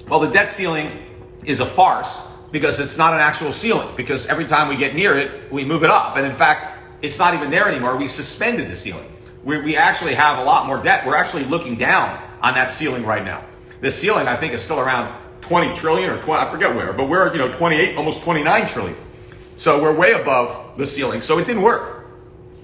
Well, the debt ceiling is a farce because it's not an actual ceiling, because every time we get near it, we move it up. And in fact, it's not even there anymore. We suspended the ceiling. We actually have a lot more debt. We're actually looking down on that ceiling right now. The ceiling, I think, is still around 20 trillion or 20, I forget where, but we're, 28, almost 29 trillion. So we're way above the ceiling. So it didn't work.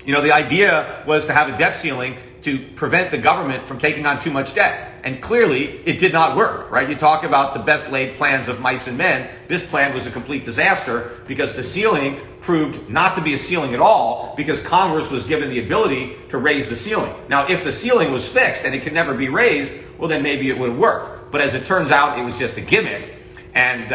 The idea was to have a debt ceiling to prevent the government from taking on too much debt. And clearly, it did not work, right? You talk about the best laid plans of mice and men. This plan was a complete disaster because the ceiling proved not to be a ceiling at all because Congress was given the ability to raise the ceiling. Now, if the ceiling was fixed and it could never be raised, well, then maybe it would have worked. But as it turns out, it was just a gimmick. And,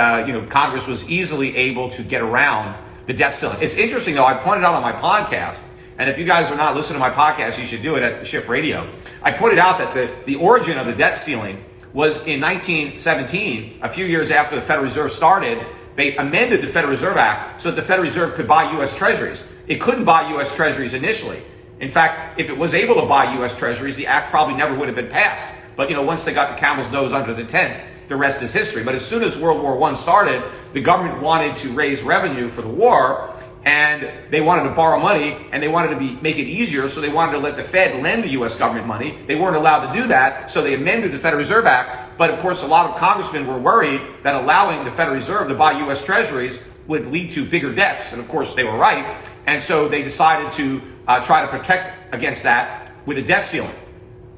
Congress was easily able to get around the debt ceiling. It's interesting, though, I pointed out on my podcast, and if you guys are not listening to my podcast, you should do it at Schiff Radio. I pointed out that the origin of the debt ceiling was in 1917, a few years after the Federal Reserve started. They amended the Federal Reserve Act so that the Federal Reserve could buy U.S. Treasuries. It couldn't buy U.S. Treasuries initially. In fact, if it was able to buy U.S. Treasuries, the act probably never would have been passed. But, once they got the camel's nose under the tent, the rest is history. But as soon as World War I started, the government wanted to raise revenue for the war, and they wanted to borrow money, and they wanted to make it easier, so they wanted to let the Fed lend the U.S. government money. They weren't allowed to do that, so they amended the Federal Reserve Act. But, of course, a lot of congressmen were worried that allowing the Federal Reserve to buy U.S. Treasuries would lead to bigger debts, and, of course, they were right. And so they decided to try to protect against that with a debt ceiling.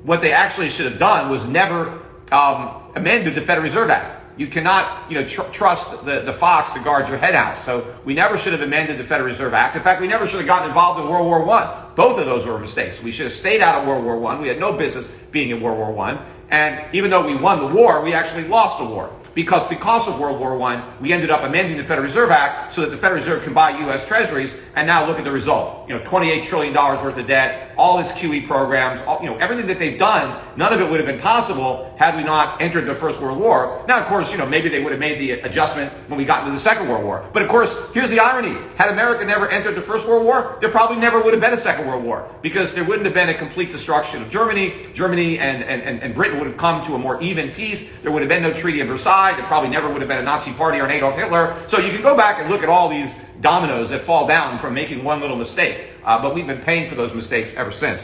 What they actually should have done was never amended the Federal Reserve Act. You cannot, trust the fox to guard your hen house. So we never should have amended the Federal Reserve Act. In fact, we never should have gotten involved in World War I. Both of those were mistakes. We should have stayed out of World War I. We had no business being in World War I. And even though we won the war, we actually lost the war. Because of World War I, we ended up amending the Federal Reserve Act so that the Federal Reserve can buy U.S. Treasuries. And now look at the result. $28 trillion worth of debt, all this QE programs, everything that they've done, none of it would have been possible had we not entered the First World War. Now, of course, maybe they would have made the adjustment when we got into the Second World War. But of course, here's the irony. Had America never entered the First World War, there probably never would have been a Second World War because there wouldn't have been a complete destruction of Germany. Germany and Britain would have come to a more even peace. There would have been no Treaty of Versailles. There probably never would have been a Nazi party or an Adolf Hitler. So you can go back and look at all these dominoes that fall down from making one little mistake. But we've been paying for those mistakes ever since.